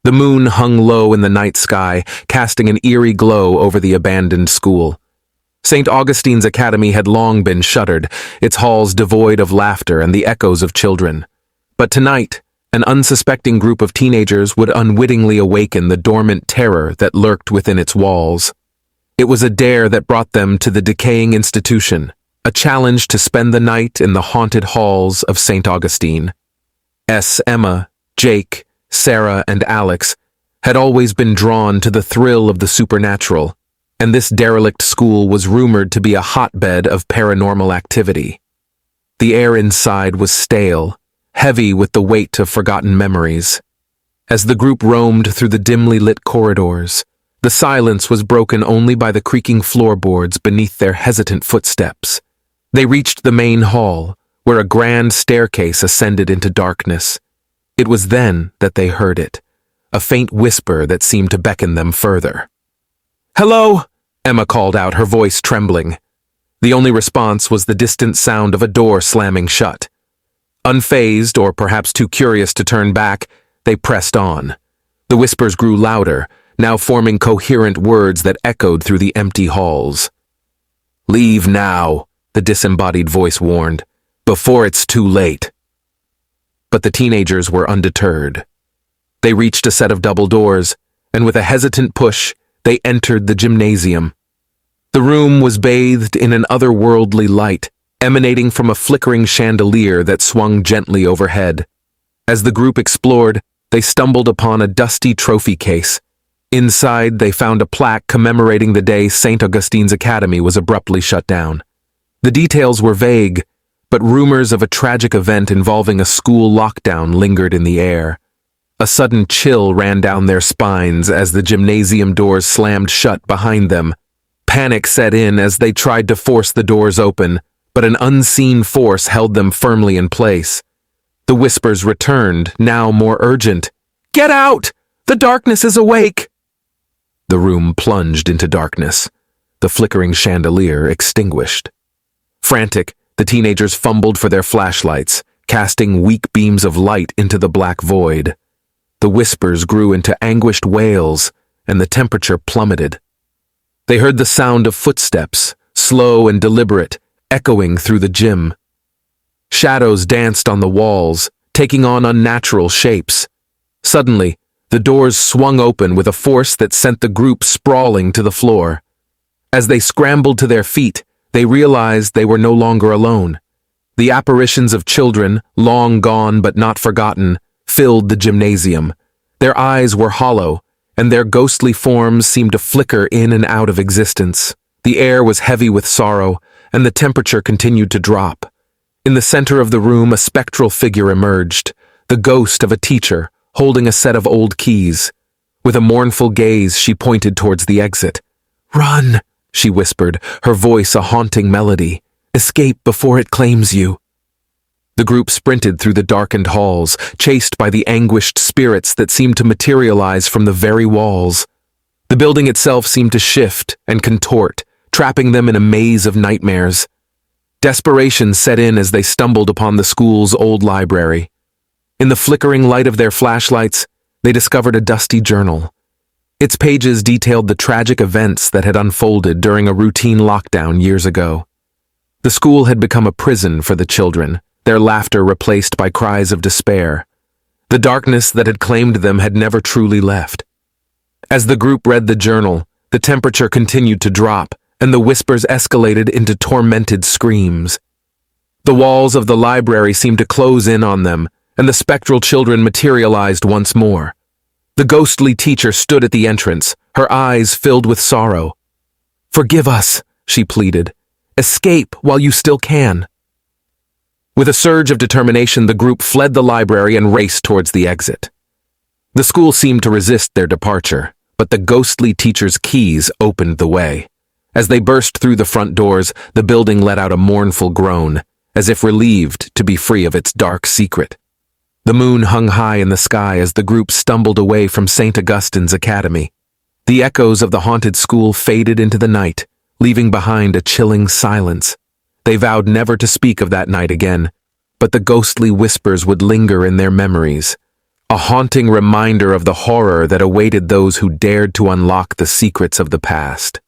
The moon hung low in the night sky, casting an eerie glow over the abandoned school. St. Augustine's Academy had long been shuttered, its halls devoid of laughter and the echoes of children. But tonight, an unsuspecting group of teenagers would unwittingly awaken the dormant terror that lurked within its walls. It was a dare that brought them to the decaying institution, a challenge to spend the night in the haunted halls of St. Augustine. Emma, Jake, Sarah, and Alex had always been drawn to the thrill of the supernatural, and this derelict school was rumored to be a hotbed of paranormal activity. The air inside was stale, heavy with the weight of forgotten memories. As the group roamed through the dimly lit corridors, the silence was broken only by the creaking floorboards beneath their hesitant footsteps. They reached the main hall, where a grand staircase ascended into darkness. It was then that they heard it, a faint whisper that seemed to beckon them further. "Hello!" Emma called out, her voice trembling. The only response was the distant sound of a door slamming shut. Unfazed, or perhaps too curious to turn back, they pressed on. The whispers grew louder, now forming coherent words that echoed through the empty halls. "Leave now," the disembodied voice warned, "before it's too late." But the teenagers were undeterred. They reached a set of double doors, and with a hesitant push, they entered the gymnasium. The room was bathed in an otherworldly light, emanating from a flickering chandelier that swung gently overhead. As the group explored, they stumbled upon a dusty trophy case. Inside, they found a plaque commemorating the day St. Augustine's Academy was abruptly shut down. The details were vague, but rumors of a tragic event involving a school lockdown lingered in the air. A sudden chill ran down their spines as the gymnasium doors slammed shut behind them. Panic set in as they tried to force the doors open, but an unseen force held them firmly in place. The whispers returned, now more urgent. "Get out! The darkness is awake!" The room plunged into darkness, the flickering chandelier extinguished. Frantic, the teenagers fumbled for their flashlights, casting weak beams of light into the black void. The whispers grew into anguished wails, and the temperature plummeted. They heard the sound of footsteps, slow and deliberate, echoing through the gym. Shadows danced on the walls, taking on unnatural shapes. Suddenly, the doors swung open with a force that sent the group sprawling to the floor. As they scrambled to their feet, they realized they were no longer alone. The apparitions of children, long gone but not forgotten, filled the gymnasium. Their eyes were hollow, and their ghostly forms seemed to flicker in and out of existence. The air was heavy with sorrow, and the temperature continued to drop. In the center of the room, a spectral figure emerged, the ghost of a teacher, holding a set of old keys. With a mournful gaze, she pointed towards the exit. "Run!" she whispered, her voice a haunting melody. "Escape before it claims you." The group sprinted through the darkened halls, chased by the anguished spirits that seemed to materialize from the very walls. The building itself seemed to shift and contort, trapping them in a maze of nightmares. Desperation set in as they stumbled upon the school's old library. In the flickering light of their flashlights, they discovered a dusty journal. Its pages detailed the tragic events that had unfolded during a routine lockdown years ago. The school had become a prison for the children, their laughter replaced by cries of despair. The darkness that had claimed them had never truly left. As the group read the journal, the temperature continued to drop, and the whispers escalated into tormented screams. The walls of the library seemed to close in on them, and the spectral children materialized once more. The ghostly teacher stood at the entrance, her eyes filled with sorrow. "Forgive us," she pleaded. "Escape while you still can." With a surge of determination, the group fled the library and raced towards the exit. The school seemed to resist their departure, but the ghostly teacher's keys opened the way. As they burst through the front doors, the building let out a mournful groan, as if relieved to be free of its dark secret. The moon hung high in the sky as the group stumbled away from St. Augustine's Academy. The echoes of the haunted school faded into the night, leaving behind a chilling silence. They vowed never to speak of that night again, but the ghostly whispers would linger in their memories, a haunting reminder of the horror that awaited those who dared to unlock the secrets of the past.